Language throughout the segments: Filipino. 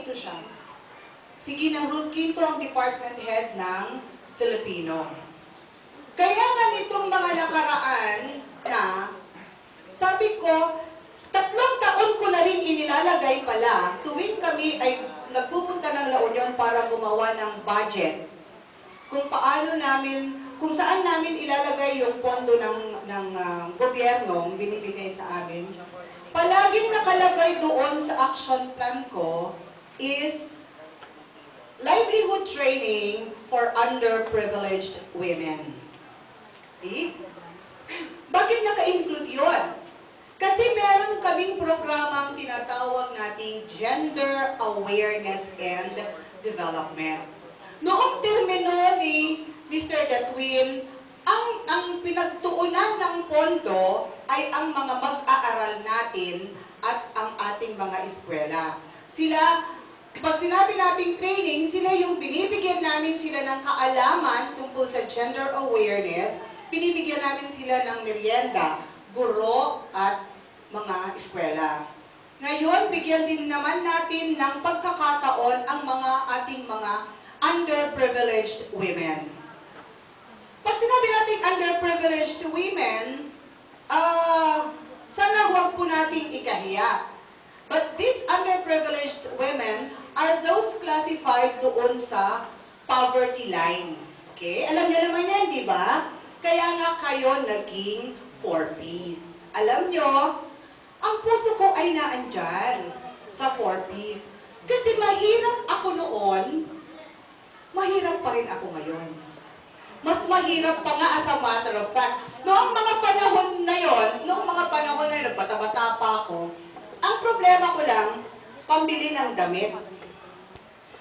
Quinto siya. Si Ginang Ruth Quinto ang department head ng Filipino. Kaya nga nitong mga nakaraan na, sabi ko, 3 taon ko na rin inilalagay pala tuwing kami ay nagpupunta ng La Union para gumawa ng budget. Kung paano namin, kung saan namin ilalagay yung pondo ng gobyerno binibigay sa amin. Palaging nakalagay doon sa action plan ko is livelihood training for underprivileged women. See? Bakit naka-include yun? Kasi meron kaming programang tinatawag nating Gender Awareness and Development. Noong termino ni Mr. Datwin, ang pinagtuunan ng pondo ay ang mga mag-aaral natin at ang ating mga eskwela. Sila, pag sinabi nating training, sila yung binibigyan namin sila ng kaalaman tungkol sa gender awareness, binibigyan namin sila ng merienda, guro at mga eskwela. Ngayon, bigyan din naman natin ng pagkakataon ang mga ating mga underprivileged women. Pag sinabi natin underprivileged women, sana huwag po nating ikahiya. But these underprivileged women are those classified doon sa poverty line. Okay? Alam niyo naman yan, di ba? Kaya nga kayo naging 4Ps. Alam nyo, ang puso ko ay naandyan sa 4Ps. Kasi mahirap ako noon, mahirap pa rin ako ngayon. Mas mahirap pa nga as a matter of fact. Noong mga panahon na yon, bata-bata pa ako, ang problema ko lang, pambili ng damit.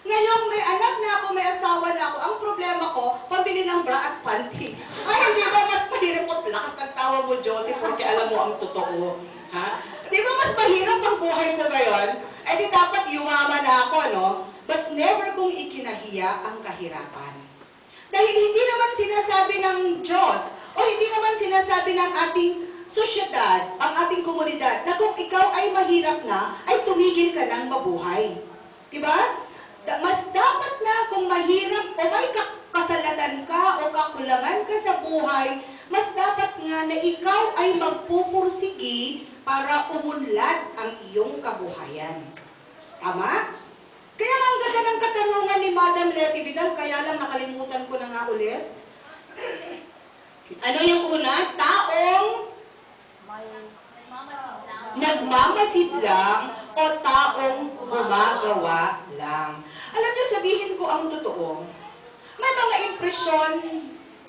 Ngayon, may anak na ako, may asawa na ako, ang problema ko, pambili ng bra at panty. Ay, hindi ba mas mahirap ko? Lakas ng tawa mo, Josie, porque alam mo ang totoo. Ha? Di ba mas mahirap ang buhay ko ngayon? Eh di dapat yumaman na ako, no? But never kong ikinahiya ang kahirapan. Dahil hindi naman sinasabi ng Diyos, o hindi naman sinasabi ng ating sosyedad, ang ating komunidad, na kung ikaw ay mahirap na, ay tumigil ka ng mabuhay. Diba? Mas dapat na kung mahirap o may kasalatan ka o kakulangan ka sa buhay, mas dapat nga na ikaw ay magpupursigi para umunlad ang iyong kabuhayan. Tama? Kaya ang ganda ng katanungan ni Madam Leti Vidal, kaya lang nakalimutan ko na nga ulit. Ano yung una? Taong nagmamasid lang o taong gumagawa lang. Alam niyo, sabihin ko ang totoo. May mga impresyon,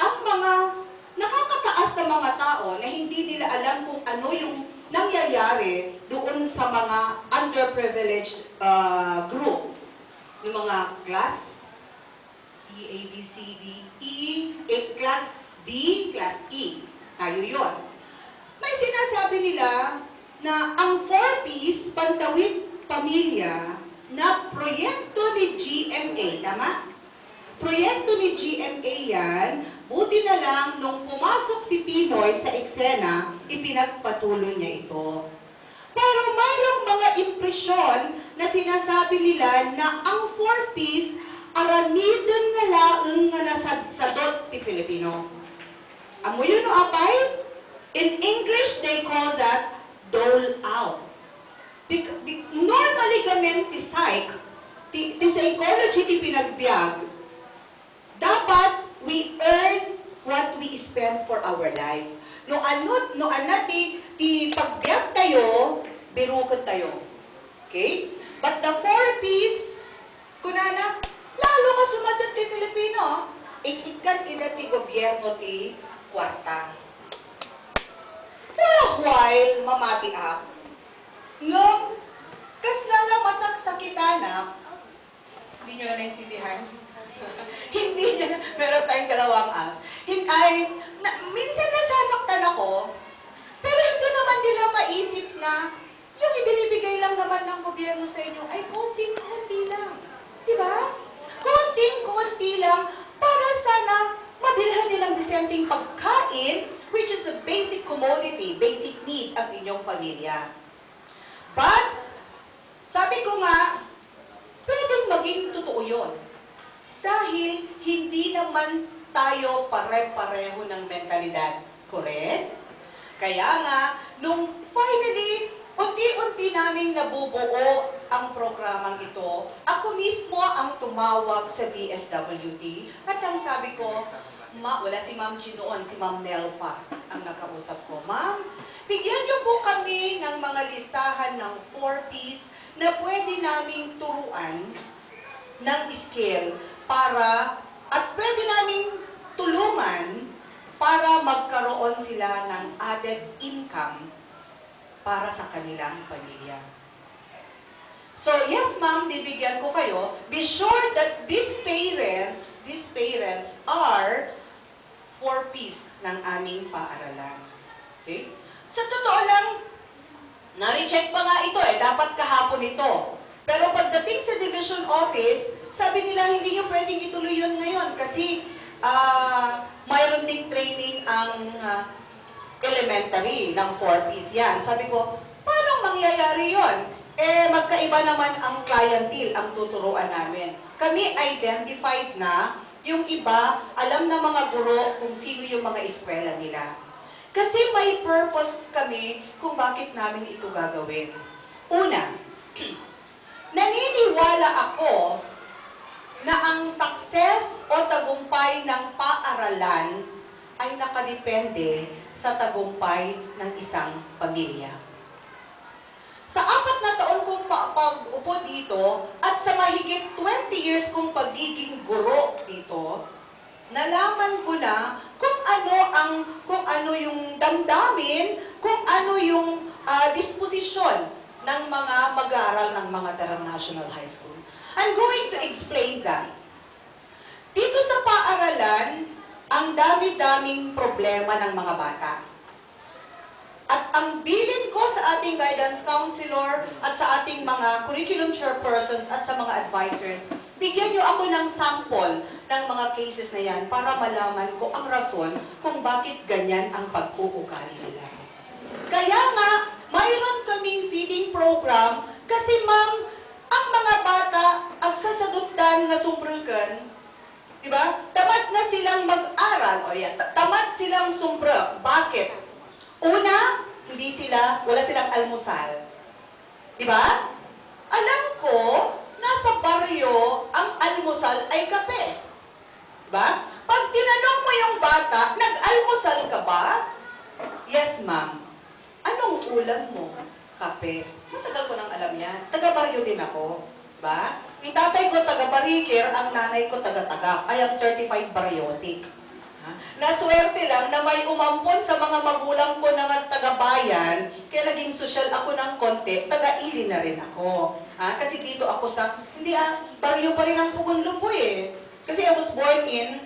ang mga nakakataas na mga tao na hindi nila alam kung ano yung nangyayari doon sa mga underprivileged group. Yung mga class E, A, B, C, D, E, class D, class E. Tayo yun. May sinasabi nila na ang 4Ps, Pantawid Pamilya, na proyekto ni GMA, tama? Proyekto ni GMA yan, buti na lang nung pumasok si Pinoy sa eksena, ipinagpatuloy niya ito. Pero mayroong mga impresyon na sinasabi nila na ang 4Ps aramidon nga laeng nga nasadsadot ti Filipino. Amo yun o apay? In English, they call that dole out. Normally gamen ti psych, ti psychology ti pinagbiag, dapat we earn what we spend for our life. No ano ti pagbiag tayo, birukod tayo. Okay? But the 4Ps, kunana, lalo ka sumadot ti Filipino, ikikan ida ti gobyerno ti kwarta. For a while, mamatiak. Ngam, kas lala masaksakitan na, hindi nyo na naintindihan. Hindi nyo, meron tayong dalawang as. Minsan nasasaktan ako, pero hindi naman nila maisip na yung ibinibigay lang naman ng gobyerno sa inyo ay konting-konti lang. Diba? Konting-konti lang para sana mabilhan nilang disenteng pagkain, which is a basic commodity, basic need ang inyong pamilya. But, sabi ko nga, yon? Dahil hindi naman tayo pare-pareho ng mentalidad. Correct? Kaya nga, nung finally, unti-unti naming nabubuo ang programang ito, ako mismo ang tumawag sa DSWD at ang sabi ko, wala si Ma'am Chi noon, si Ma'am Nelfa ang nakausap ko. Ma'am, bigyan niyo po kami ng mga listahan ng 4 Ps na pwede naming turuan ng skill para, at pwede naming tulungan para magkaroon sila ng added income para sa kanilang pamilya. So, yes ma'am, bibigyan ko kayo. Be sure that these parents are 4 Ps ng aming paaralan. Okay? Sa totoo lang, na-recheck pa nga ito dapat kahapon ito. Pero pagdating sa division office, sabi nila hindi nyo pwedeng ituloy yun ngayon kasi mayroon ding training ang elementary ng 4 Ps yan. Sabi ko, paano mangyayari yon? Magkaiba naman ang clientele ang tuturuan namin. Kami identified na, yung iba, alam na mga guro kung sino yung mga eskwela nila. Kasi may purpose kami kung bakit namin ito gagawin. Una, naniniwala ako na ang success o tagumpay ng paaralan ay nakadepende sa tagumpay ng isang pamilya. Sa 4 na taon kong pag-upo dito at sa mahigit 20 years kong pagiging guro dito, nalaman ko na kung ano yung damdamin, kung ano yung disposisyon ng mga mag-aaral ng mga Tarang National High School. I'm going to explain that. Dito sa paaralan, ang dami-daming problema ng mga bata. At ang bilin ko sa ating guidance counselor at sa ating mga curriculum chairpersons at sa mga advisors, bigyan nyo ako ng sample ng mga cases na yan para malaman ko ang rason kung bakit ganyan ang pag-uugali nila. Kaya nga, mayroon kaming feeding program kasi ma'am, ang mga bata, ang sasadutan na sumbrukan, diba? Tamad na silang mag-aral, tamad silang sumbruk. Bakit? Una, wala silang almusal. Diba? Alam ko, nasa baryo, ang almusal ay kape. Diba? Pag tinanong mo yung bata, nag-almusal ka ba? Yes, ma'am. Anong ulam mo? Kape. Matagal ko nang alam yan. Taga-baryo din ako. Diba? Yung tatay ko taga-barikir, ang nanay ko taga-tagak. I am certified baryotic. Naswerte lang na may umampon sa mga magulang ko na taga-bayan, kaya naging social ako ng konti, taga-ili na rin ako. Kasi dito ako baryo pa rin ang Pugunlumboy Kasi I was born in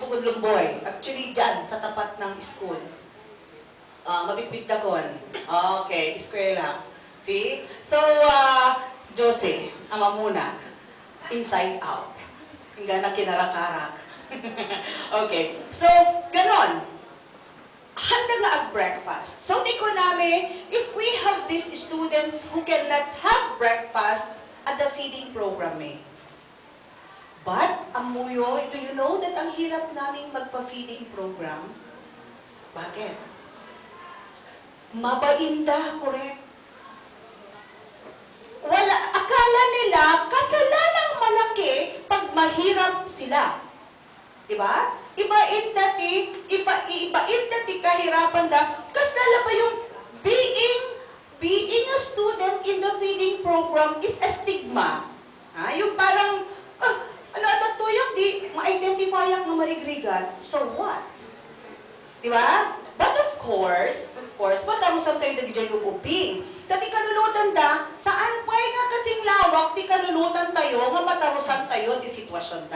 Pugunlumboy. Actually, dyan, sa tapat ng school. Mabitbit dagon. Okay, eskwela. See? So, Jose, ama muna. Inside out. Hingga na kinarakarak. Okay. So, ganon. Handa nga ang breakfast. So, di ko namin, if we have these students who cannot have breakfast at the feeding program But, amuyo, do you know that ang hirap namin magpa-feeding program? Bakit? Mabainda, correct? Akala nila, kasalanang malaki pag mahirap sila. Diba? Ibain dati kahirapan kasala pa yung being a student in the feeding program is a stigma. Yung parang, tuyok, di ma-identify ang marigrigan. So what? Diba? But of course, matamo sa tayo nagiging upuping. Dati kanulutan saan pa nga kasing lawak, di kanulutan tayo, nga matarusan tayo, di sitwasyon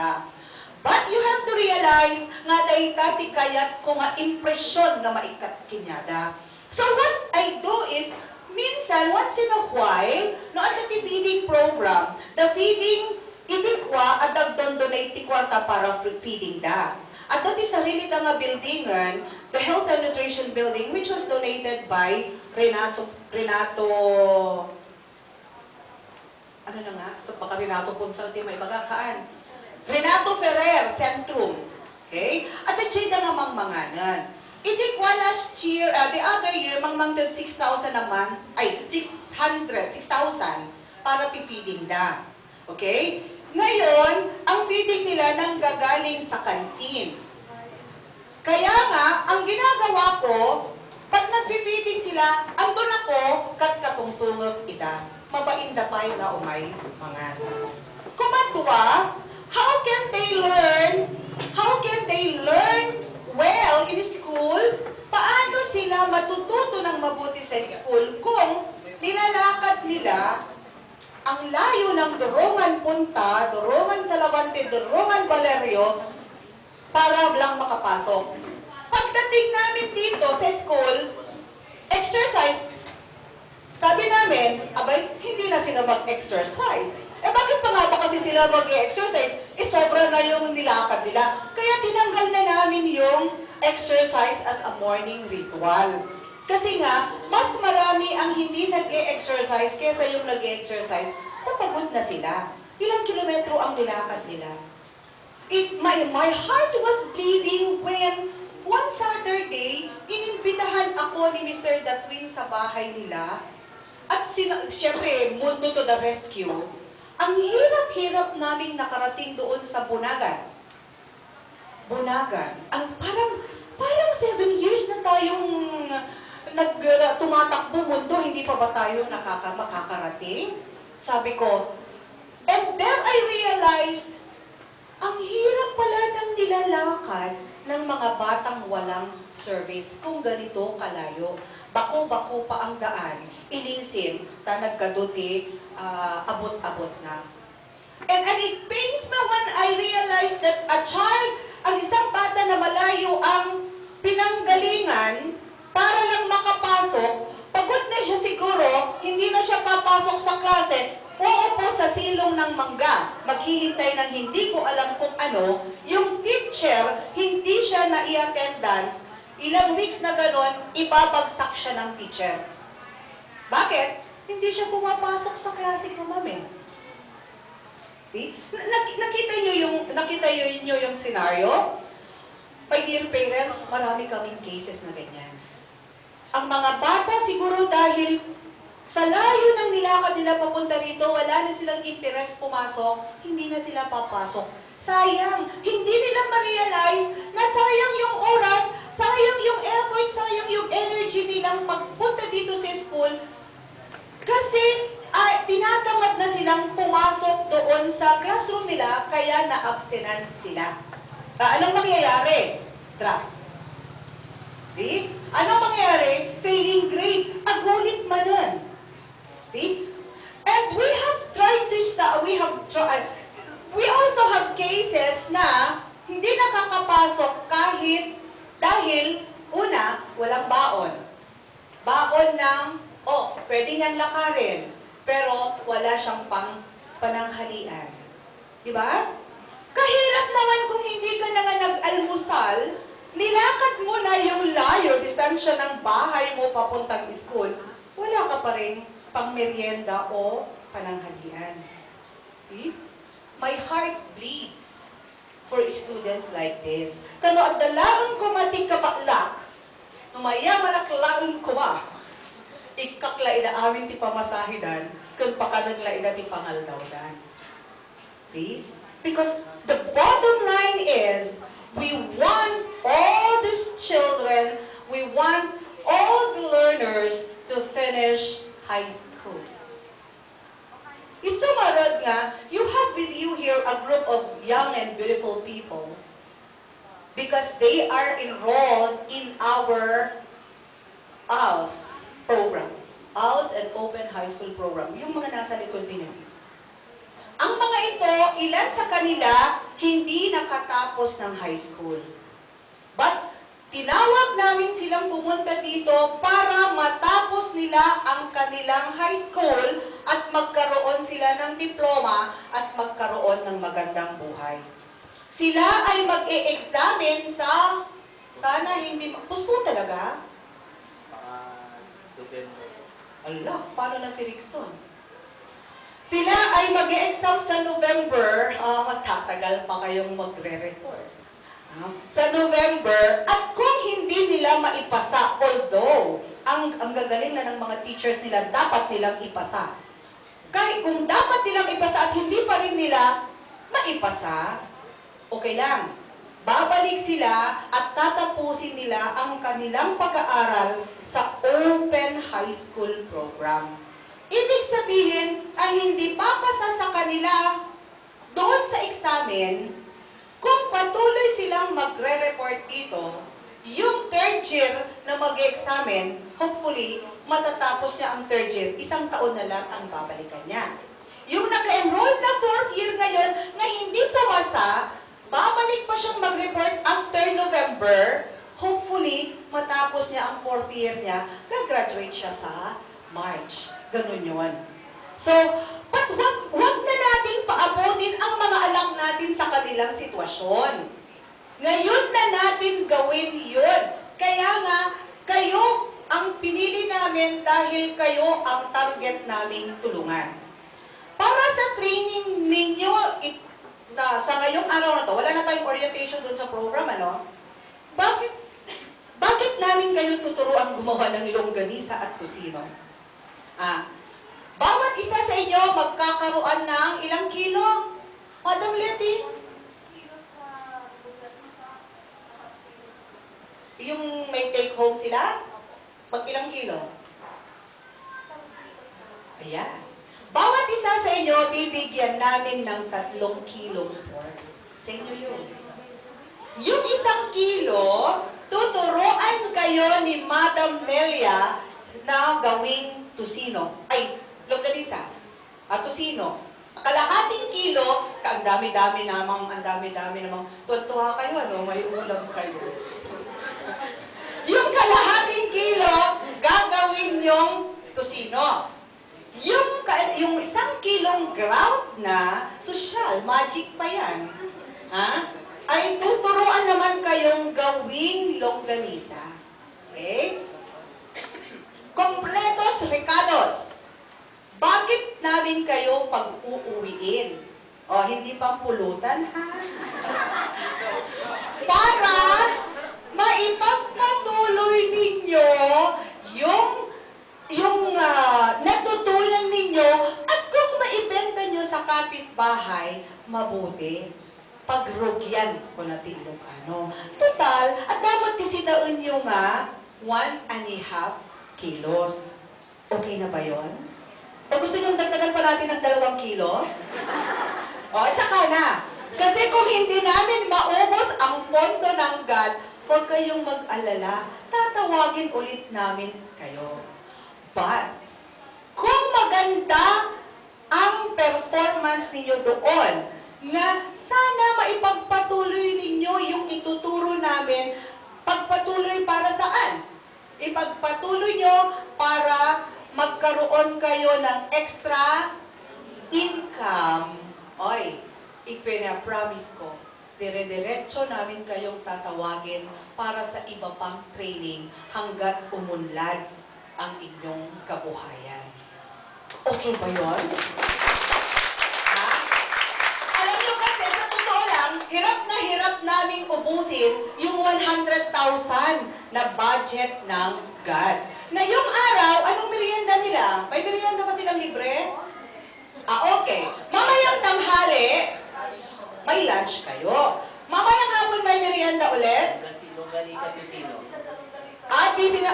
But you have to realize nga dahil kayat ko nga impresyon nga maikat kinyada. So what I do is, minsan, once in a while, no, at the feeding program, the feeding, ibigwa at donate ti kwarta para feeding At dati sarili nga buildingan, the Health and Nutrition Building, which was donated by Renato ano na nga, sa baka Renato Ponsalti may bagakaan. Renato Ferrer, Centrum. Okay? At the Jada nga mangmanganan. Iti kwa last year, the other year, mangmangdad 6,000 a month, ay, 6,000 para pipiding da. Okay? Ngayon, ang feeding nila nang gagaling sa kantin. Kaya nga, ang ginagawa ko, pag nag-feeding sila, andun ako, katungtungog ita. Mabainda pa yung na umay, mga. Kumatwa, how can they learn well in school? Paano sila matututo ng mabuti sa school kung nilalakad nila ang layo ng Durungan Punta, Durungan Salavante, Durungan Valerio, para lang makapasok. Pagdating namin dito sa school, exercise, sabi namin, abay, hindi na sila mag-exercise. Eh bakit pa nga ba kasi sila mag-exercise? Eh sobra na yung nilakad nila. Kaya tinanggal na namin yung exercise as a morning ritual. Kasi nga, mas marami ang hindi nag-e-exercise kesa yung nag-e-exercise, napagod na sila. Ilang kilometro ang nilakad nila. My heart was bleeding when one Saturday, inimbitahan ako ni Mr. Datwin sa bahay nila. At siyempre, mundo to the rescue. Ang hirap-hirap naming nakarating doon sa Bunagan. Ang parang 7 years na tayong tumatakbo mundo, hindi pa ba tayo makakarating? Sabi ko, and there I realized, ang hirap pala ng nilalakad ng mga batang walang service kung ganito kalayo. Bako-bako pa ang daan, inisim, nagkaduti, abot-abot na. And it pains me when I realize that a child, ang isang bata na malayo ang pinanggalingan para lang makapasok, pagod na siya siguro, hindi na siya papasok sa klase, uupo sa silong ng mangga, maghihintay ng hindi ko alam kung ano, yung teacher, hindi siya na i-attendance, ilang weeks na ganon, ibabagsak siya ng teacher. Bakit? Hindi siya pumapasok sa klase ko, mami. See? Nakita niyo yung scenario? My dear parents, marami kaming cases na ganyan. Ang mga bata siguro dahil sa layo ng nilakad nila papunta rito, wala na silang interest pumasok, hindi na sila papasok. Sayang, hindi nila ma-realize na sayang yung oras, sayang yung effort, sayang yung energy nilang pagpunta dito sa school. Kasi tinatamad na silang pumasok doon sa classroom nila, kaya na-absenan sila. Anong mangyayari? Drop. See? Anong mangyayari? Failing grade. Agulit manan. See? And we have tried this, we also have cases na hindi nakakapasok kahit dahil, una, walang baon. Baon ng, pwede niyang lakarin, pero wala siyang pananghalian. Diba? Kahirap naman kung hindi ka na nga nag-almusal, nilakad mo na yung layo, distansya ng bahay mo papuntang school, wala ka pa rin pang merienda o pananghalian. See? My heart bleeds for students like this. Kano at dalaang kumating kabaklak, numaya manaklaon ko ba, ikakla inaamin ti pamasahidan, kung pakanagla ina ti pangaldawdan. See? Because the bottom line is, we want all these children, we want all the learners to finish high school. Isumarad nga, you have with you here a group of young and beautiful people because they are enrolled in our ALS program. ALS and Open High School program. Yung mga nasa likod din. Ang mga ito, ilan sa kanila hindi nakatapos ng high school. But tinawag namin silang pumunta dito para matapos nila ang kanilang high school at magkaroon sila ng diploma at magkaroon ng magandang buhay. Sila ay mag-e-examine sa, sana hindi, pusto talaga? Ala, paano na si Rickson? Sila ay mag-e-exam sa November, magtatagal pa kayong magre-record. Sa November, at kung hindi nila maipasa, although, ang gagaling na ng mga teachers nila, dapat nilang ipasa. Kahit kung dapat nilang ipasa at hindi pa rin nila maipasa, okay lang. Babalik sila at tatapusin nila ang kanilang pag-aaral sa Open High School Program. Ibig sabihin ay hindi papasa sa kanila doon sa examen kung patuloy silang magre-report dito. Yung third year na mag-examen, hopefully, matatapos niya ang third year, 1 taon na lang ang babalikan niya. Yung naka-enroll na 4th year ngayon na hindi pumasa, babalik pa siyang mag-report after November, hopefully, matapos niya ang 4th year niya, gagraduate siya sa March. Ganun yun. So, but wag na natin paabutin ang mga anak natin sa kanilang sitwasyon. Ngayon na natin gawin yun. Kaya nga, kayo ang pinili namin dahil kayo ang target naming tulungan. Para sa training ninyo, sa ngayong araw na to, wala na tayong orientation doon sa program, ano? Bakit namin kayo tuturuan gumawa ng longganisa at tusino? Bawat isa sa inyo magkakaroon ng ilang kilo? Madam Letty? Yung may take home sila? Pag ilang kilo? Ayan. Bawat isa sa inyo, bibigyan namin ng 3 kilong pork. Sa inyo yun. Yung 1 kilo, tuturuan kayo ni Madam Melia na gawing tusino. Ay, longganisa. Tusino. Kalahating kilo, ang dami-dami namang, tuwa kayo, ano, may ulam kayo. Yung kalahating kilo, gagawin yung tusino. Yung 1 kilong ground na, social, magic pa yan, ay tuturuan naman kayong gawing longganisa. Okay? Completos recados. Bakit namin kayo pag-uuwiin? Hindi pampulutan, ha? Para maipagpatuloy ninyo yung natutunan ninyo at kung maibenta nyo sa kapitbahay, mabuti. Pagrugyan ko na Ilocano. Total, at dapat isitaon nyo nga 1.5 kilos. Okay na ba yun? O gusto nyo dagdagan pa natin ng 2 kilo? At saka na. Kasi kung hindi namin maubos ang pondo ng God, huwag kayong mag-alala, tatawagin ulit namin kayo. But, kung maganda ang performance ninyo doon, na sana maipagpatuloy ninyo yung ituturo namin, pagpatuloy para saan? Ipagpatuloy nyo para magkaroon kayo ng extra income. Oy, ipina-promise ko, dire-diretso namin kayong tatawagin para sa iba pang training hanggat umunlad ang inyong kabuhayan. Okay ba yun? Alam nyo kasi, sa totoo lang, hirap naming ubusin yung 100,000 na budget ng God. Ngayong araw, anong merienda nila? May merienda ba silang libre? Okay. Mamayang tanghali, may lunch kayo. Mamayang hapon may merienda ulit?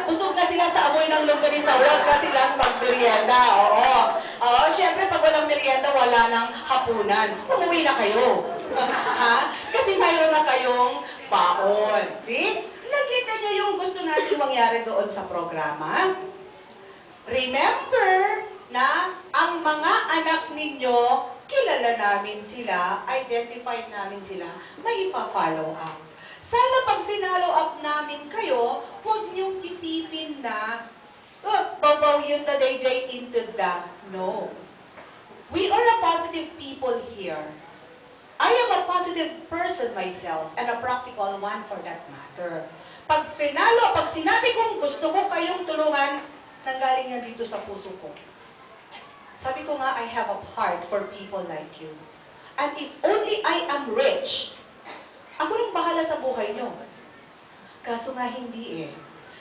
Usog na sila sa amoy ng longganisa. Huwag ka silang mag-merienda. Oo, syempre pag walang merienda, wala nang hapunan. Umuwi na kayo. Kasi mayroon na kayong baon. See? Nakita nyo yung gusto natin mangyari doon sa programa? Remember na ang mga anak ninyo, kilala namin sila, identified namin sila, may ipa-follow up. Sana pag pinollow up namin kayo, huwag niyong isipin na, babaw yun na DJ into the. No. We are a positive people here. I am a positive person myself and a practical one for that matter. Pag sinabi kong gusto ko kayong tulungan, nanggaling yan dito sa puso ko. Sabi ko nga, I have a heart for people like you. And if only I am rich, ako nang bahala sa buhay nyo. Kaso nga hindi eh.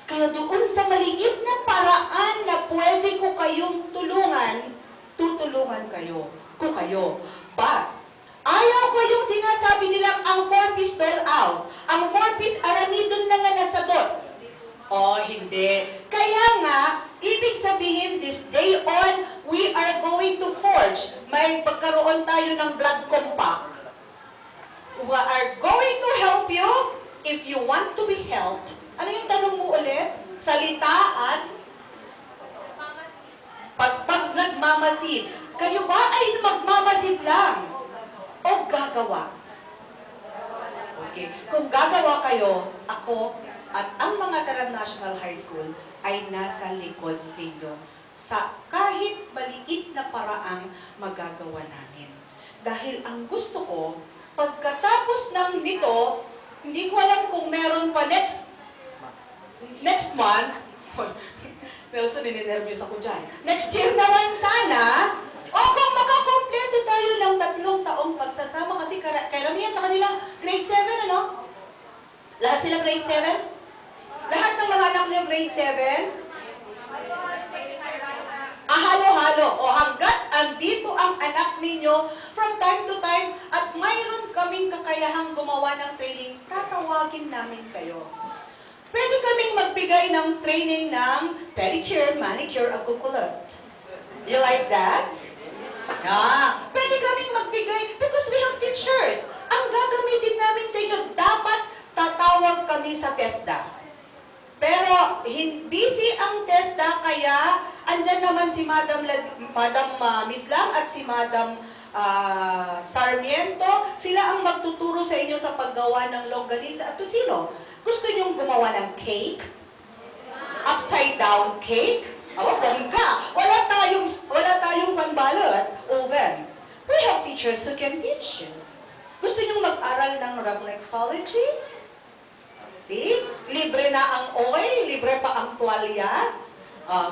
Kaya doon sa maliit na paraan na pwede ko kayong tulungan, tutulungan ko kayo. But, ayaw ko yung sinasabi nilang ang 4-piece dole out. Ang 4-piece aramidon na nga nasagot. Oh, hindi. Kaya nga, ibig sabihin, this day on, we are going to forge. May pagkaroon tayo ng blood compact. We are going to help you if you want to be helped. Ano yung tanong mo ulit? Salita at pag nagmamasid. Kayo ba ay magmamasid lang? O gagawa? Okay. Kung gagawa kayo, ako at ang mga Tarang National High School ay nasa likod ninyo sa kahit maliit na paraang magagawa namin. Dahil ang gusto ko, pagkatapos ng nito, hindi ko alam kung meron pa next month, Nelson, nininervyos ako dyan. Next year naman sana, o kung makakompleto tayo ng 3 taong pagsasama, kasi karamihan sa kanila, grade 7, ano? Lahat sila grade 7? Lahat ng mga anak niyo grade 7? Halo-halo. O hanggat andito ang anak ninyo, from time to time, at mayroon kaming kakayahang gumawa ng training, tatawagin namin kayo. Pwede kaming magbigay ng training ng pedicure, manicure, at kukulot. You like that? Yeah. Pwede kaming magbigay, because we have teachers. Ang gagamitin namin sa inyo, dapat tatawag kami sa TESDA. Pero busy ang TESDA, kaya andyan naman si Madam Mislang at si Madam Sarmiento. Sila ang magtuturo sa inyo sa paggawa ng longganisa at tocino. Gusto niyong gumawa ng cake? Upside down cake? Galing ka. Wala tayong panbalot. Oven. We have teachers who can teach you. Gusto niyong mag-aral ng reflexology? See? Libre na ang oil, libre pa ang tuwalya.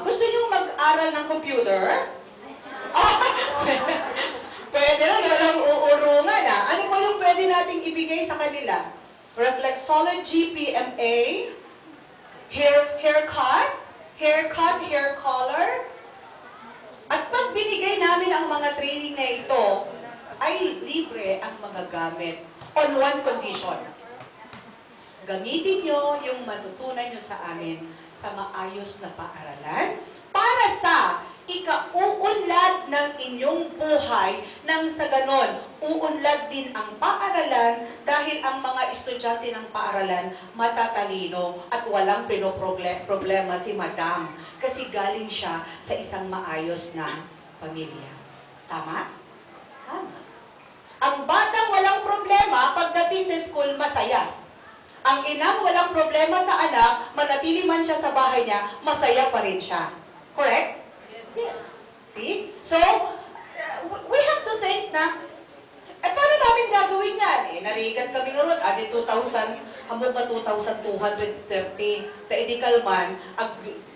Gusto niyong mag-aral ng computer? Pwede na, walang uurungan. Ano po yung pwede nating ibigay sa kanila? Reflexology, PMA, haircut, hair color. At pag binigay namin ang mga training na ito, ay libre ang mga gamit on one condition. Gamitin nyo yung matutunan nyo sa amin sa maayos na paaralan para sa ikauunlad ng inyong buhay nang sa ganon, uunlad din ang paaralan dahil ang mga estudyante ng paaralan matatalino at walang problema si Madam kasi galing siya sa isang maayos na pamilya. Tama? Tama. Ang batang walang problema pagdating sa school, masaya. Ang inang walang problema sa anak, manatili man siya sa bahay niya, masaya pa rin siya. Correct? Yes. See? So, we have to think na, paano namin gagawin yan? Narigan kami nga ron, 2,000, hambog na 2,230, sa Edical Man,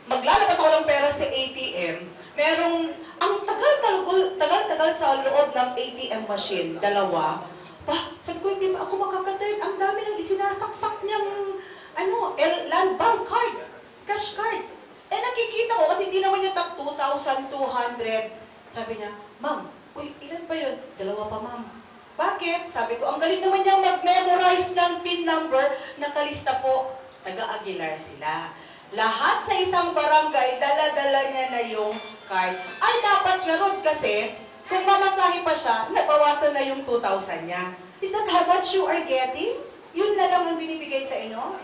maglalabas ako ng pera sa ATM, merong, ang tagal-tagal sa loob ng ATM machine, 2, sabi ko, hindi ba ako makakatay? Ang dami nang isinasaksak niyang, land bank card, cash card. Nakikita ko, kasi hindi naman niya 2,200. Sabi niya, Ma'am, ilan pa yun? 2 pa, Ma'am. Bakit? Sabi ko, ang galing naman niyang mag-memorize ng PIN number, nakalista po, taga-Aguilar sila. Lahat sa isang barangay, dala-dala niya na yung card. Ay, dapat ganon kasi, kung mamasahe pa siya, nabawasan na yung 2,000 niya. Is that how much you are getting? Yun na lang ang binibigay sa inyo?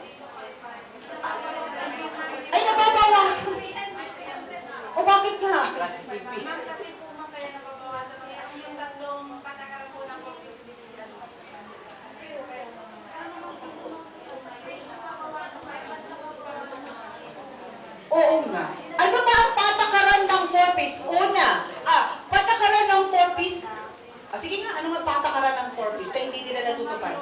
Ay, nababawasan. O bakit nga? Kasi po ma'am kaya nababawasan kasi yung 3 patakaran po ng office dito sila. Oo nga. Ano ba ang patakaran ng 4-piece? Una, patakaran ng 4-piece. Sige nga, ano nga patakaran ng 4-piece? Kaya hindi nila natutupad.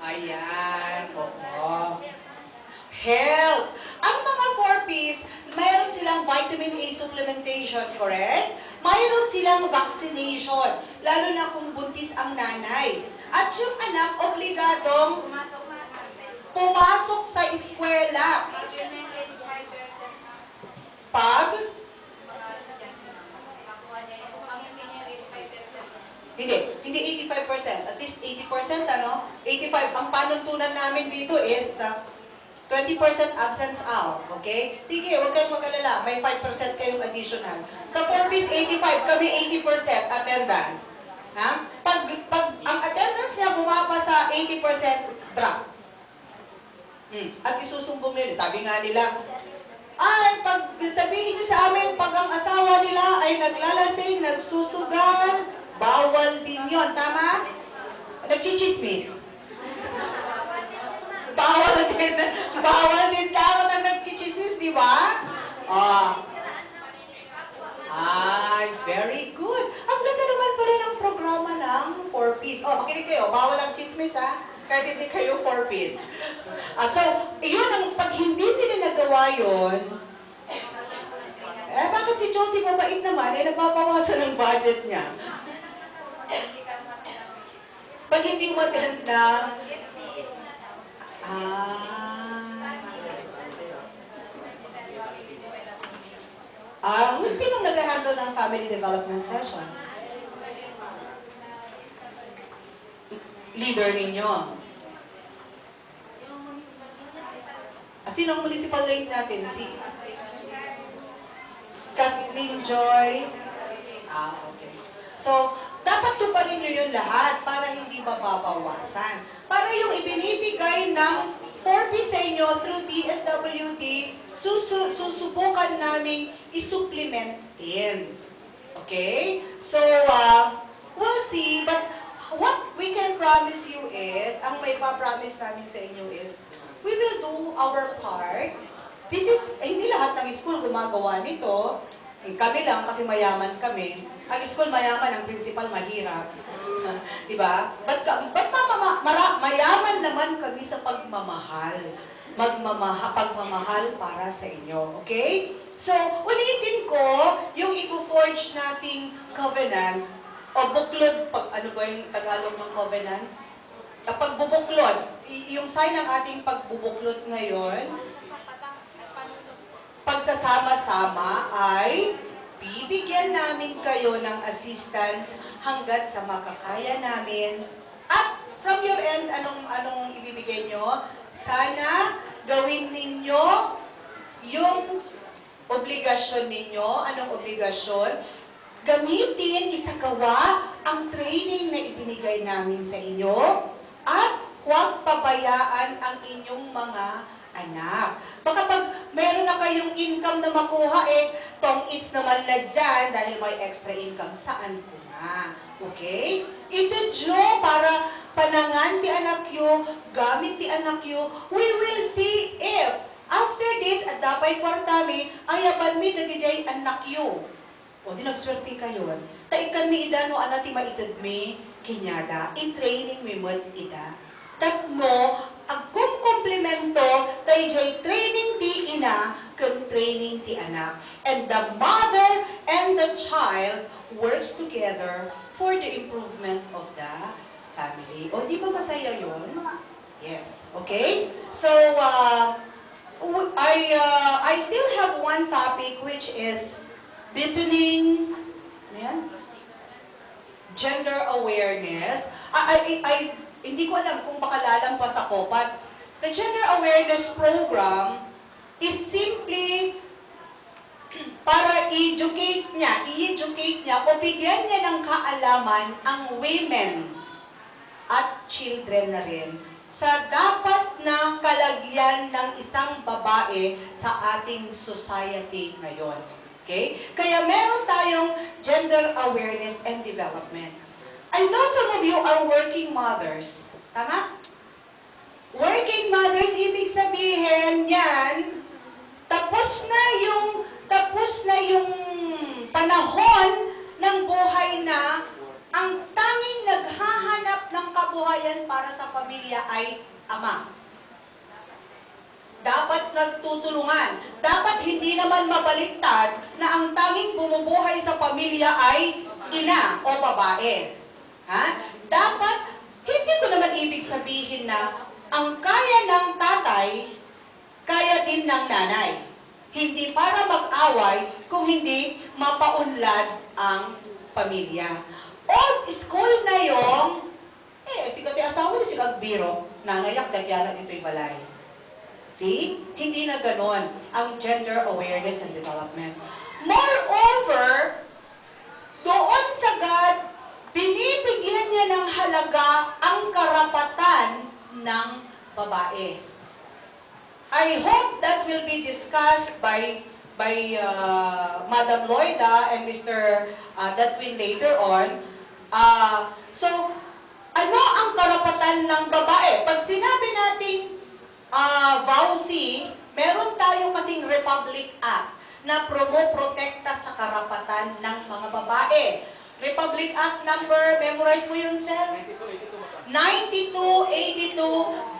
Ayan, oo. Health. Ang mga 4-piece, mayroon sila silang vitamin A supplementation, correct? Mayroon silang vaccination, lalo na kung buntis ang nanay. At yung anak, obligadong pumasok sa eskwela. Pag? Hindi 85%. At least 80%, ano? 85. Ang panuntunan namin dito is 20% absence out. Okay? Sige, huwag kayong mag-alala. May 5% kayong additional. Sa 4Ps, 85. Kami 80% attendance. Ha? Pag ang attendance niya bumaba sa 80%, drop. At isusumbong nila. Sabi nga nila, ay, pag sabihin niyo sa amin, pag ang asawa nila ay naglalasing, nagsusugal, bawal din yon, tama? Nagchichismis. Bawal din dapat ang nagchichismis, di ba? Very good. Ang ganda naman pala ng programa ng 4Ps. Makinig kayo, bawal ang chismis, ha? Kahit hindi kayo 4Ps. So, yun ang pag hindi nila nagawa yun, bakit si Josie mabait naman, nagpapawasan ng budget niya? Pag hindi maganda, sinong nag-handle ng family development session? Leader ninyo. Sinong municipal lead natin? Si Kathleen Joy. Okay. So, dapat tuparin nyo yun lahat para hindi mababawasan. Para yung ibinibigay ng 4P sa inyo through DSWD, susubukan namin isupplement in. Okay? So, we'll see. But what we can promise you is, ang may pa-promise namin sa inyo is, we will do our part. This is, hindi lahat ng school gumagawa nito. Kami lang kasi mayaman kami. Ang school mayaman, ang principal mahirap. Diba? But mayaman naman kami sa pagmamahal. Pagmamahal para sa inyo. Okay? So, ulitin ko, yung i-forge nating covenant, o buklod, ano ba yung Tagalog ng covenant? Pagbubuklod, yung sign ng ating pagbubuklod ngayon, pagsasama-sama ay bibigyan namin kayo ng assistance hanggat sa makakaya namin. At from your end, anong ibibigay nyo? Sana gawin ninyo yung obligasyon ninyo. Anong obligasyon? Gamitin, isagawa ang training na ibinigay namin sa inyo at huwag pabayaan ang inyong mga anak. Baka pag meron na kayong income na makuha, tong-its naman na dyan dahil may extra income. Saan ko na? Okay? Itudyo para panangan ti anak yu, gamit ti anak yu. We will see if after this, at dapay kwartami, ayaban mi nagijay anak yu. O di nagswerte kayo. Taikan mi ida no anati maitad mi kinyada. I-training mi mo ida. Tatno, agkong komplemento, tayo training ti ina, kung training ti anak. And the mother and the child works together for the improvement of the family. O, di ba masaya yun? Yes. Okay? So, I still have one topic which is deepening gender awareness. Hindi ko alam kung baka lalampas ako, but the gender awareness program is simply para i-educate niya o bigyan niya ng kaalaman ang women at children na rin sa dapat na kalagyan ng isang babae sa ating society ngayon. Okay? Kaya meron tayong gender awareness and development. I know some of you are working mothers. Tama? Working mothers, ibig sabihin yan, tapos na yung panahon ng buhay na ang tanging naghahanap ng kabuhayan para sa pamilya ay ama. Dapat nagtutulungan. Dapat hindi naman mabaliktad na ang tanging bumubuhay sa pamilya ay ina o babae. Ha? Dapat, hindi ko naman ibig sabihin na ang kaya ng tatay, kaya din ng nanay. Hindi para mag-away kung hindi mapaunlad ang pamilya. Old school na yung, sikat yung asawa ni sikat biro, nangayak dagyanan ito'y balay. See? Hindi na ganon ang gender awareness and development. Moreover, doon sa God, binibigyan niya ng halaga ang karapatan ng babae. I hope that will be discussed by Madam Loida and Mr. Datwin later on. So, ano ang karapatan ng babae? Pag sinabi natin VAUSI, meron tayo kasing Republic Act na protekta sa karapatan ng mga babae. Republic Act number, memorize mo yun, sir? 9282,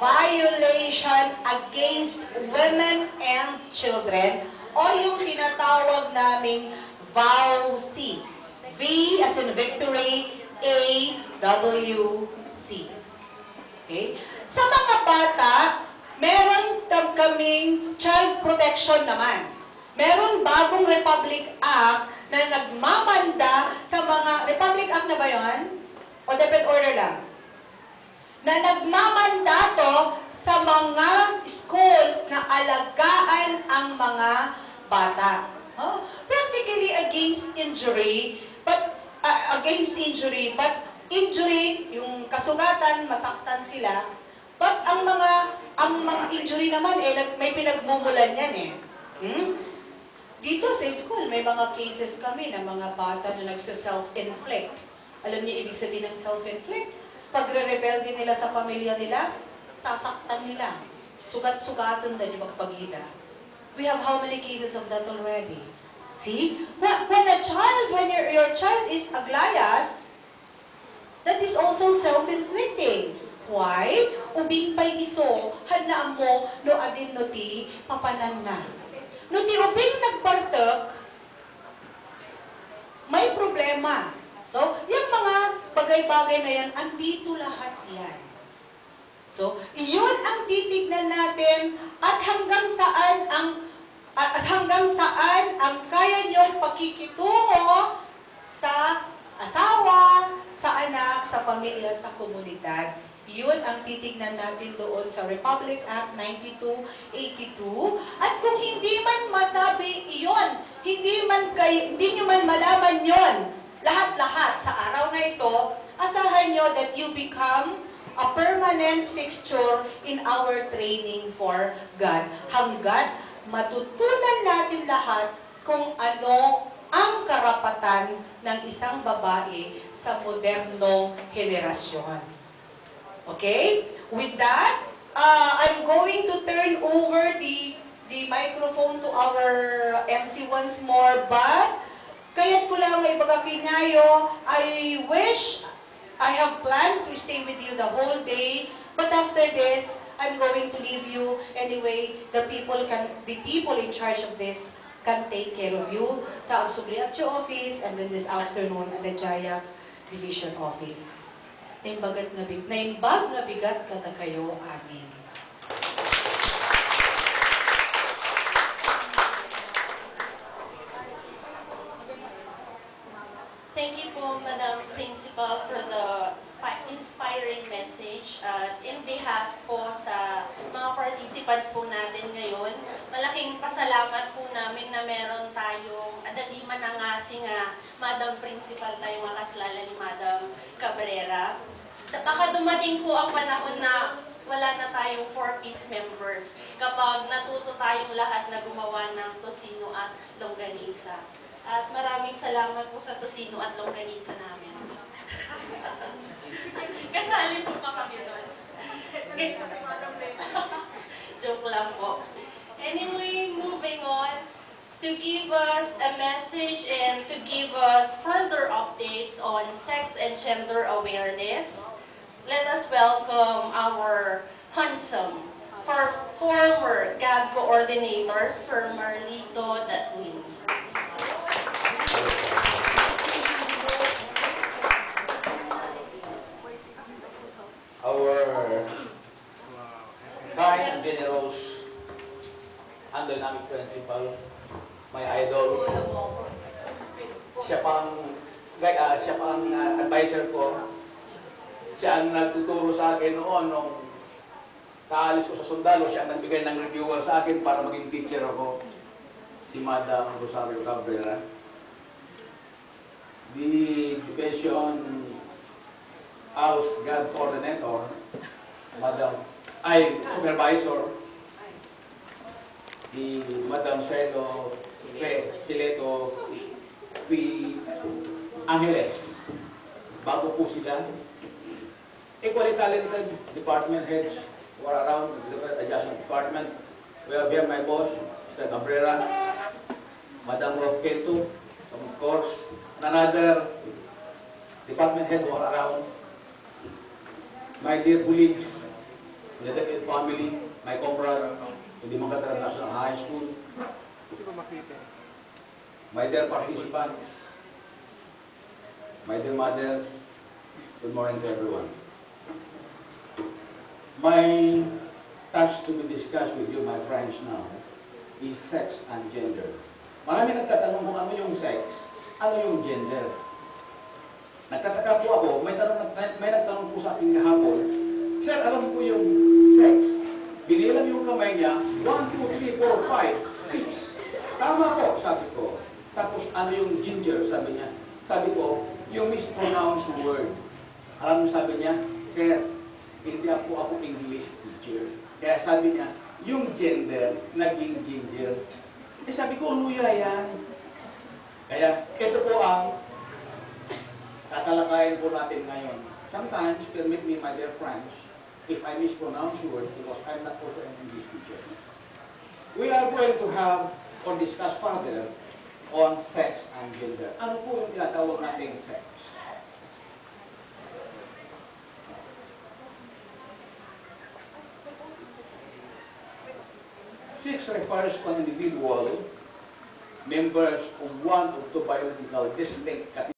Violation Against Women and Children, o yung tinatawag naming VAUSI. V as in victory, A, W, C. Okay? Sa mga bata, meron kaming child protection naman. Meron bagong Republic Act na nagmamanda sa mga... Republic Act na ba yun? O Deped Order lang? Na nagmamandato sa mga schools na alagaan ang mga bata. Practically against injury, but injury, yung kasugatan, masaktan sila. But ang mga injury naman, may pinagmumulan yan eh. Dito sa school, may mga cases kami ng mga bata na nagsa-self-inflict. Alam niyo ibig sabihin ng self-inflict? Pagre-rebelde nila sa pamilya nila, sasaktan nila. Sugat-sugatan na, di ba kapagida? We have how many cases of that already? See? When your child is aglayas, that is also self-inflicting. Why? Ubing pa'y iso, hanaan mo, no adin no ti, papanan na. No ti ubing nagbartek, may problema. So, yung mga bagay-bagay na yan, andito lahat yan. So, iyon ang titignan natin at hanggang saan ang kaya niyong pakikitungo sa asawa, sa anak, sa pamilya, sa komunidad. Yun ang titignan natin doon sa Republic Act 9282. At kung hindi man masabi iyon, hindi nyo man malaman yon, lahat-lahat sa araw na ito, asahan nyo that you become a permanent fixture in our training for God. Hanggat matutunan natin lahat kung ano ang karapatan ng isang babae sa modernong henerasyon. Okay? With that, I'm going to turn over the microphone to our MC once more, but kaya't ko lang may bagakinayo, I wish I have planned to stay with you the whole day, but after this, I'm going to leave you. Anyway, the people in charge of this can take care of you. Taag Subliatio office, and then this afternoon at the Jaya Division office. Naimbag na bigat kada kayo amin. Thank you po, Madam Principal, for the inspiring message. In behalf po sa mga participants po natin ngayon, malaking pasalamat po namin na meron tayong adali manangasi nga Madam Principal tayo makaslala ni Madam Cabrera. Baka dumating po ang panahon na wala na tayong 4-piece members kapag natuto tayong lahat na gumawa ng tosino at longganisa. At maraming salamat po sa tosino at longganisa namin. Kasali po pa kami doon. Joke lang po. Anyway, moving on, to give us a message and to give us further updates on sex and gender awareness, let us welcome our handsome former GAD coordinator, Sir Marlito Datwin. Our kind and generous and dynamic principal, my idol. Siya pang advisor ko. Siya ang nagtuturo sa akin noon nung kaalis ko sa sundalo. Siya ang nagbigay ng reviewer sa akin para maging teacher ako. Si Madam Rosario Cabrera. The Education House Guard Coordinator, Supervisor, si Madam Celo Chileto P. Angeles. Bago po sila, equally talented department heads who are around the adjacent department. We have here my boss, Mr. Cabrera, Madam Rob Kento, of course, another department head who are around. My dear colleagues, the David family, my comrade in the Mangatara National High School, my dear participants, my dear mothers, good morning to everyone. My task to be discussed with you, my friends, now is sex and gender. Marami nagtatanong kung ano yung sex, ano yung gender. Nagtataka po ako, may nagtanong po sa akin kahapon, Sir, alam ko yung sex. Binilang yung kamay niya, 1, 2, 3, 4, 5, 6. Tama po, sabi ko. Tapos ano yung ginger, sabi niya. Sabi ko, yung mispronounced word. Alam mo sabi niya, Sir, hindi ako English teacher. Kaya sabi niya, yung gender, naging ginger. Eh sabi ko, luya yan. Kaya ito po ang tatalakayin po natin ngayon. Sometimes, permit me, my dear friends, if I mispronounce words because I'm not also an English teacher. We are going to have or discuss further on sex and gender. Ano po yung tinatawag nating sex? Sex refers to an individual members of one of two biological distinct categories.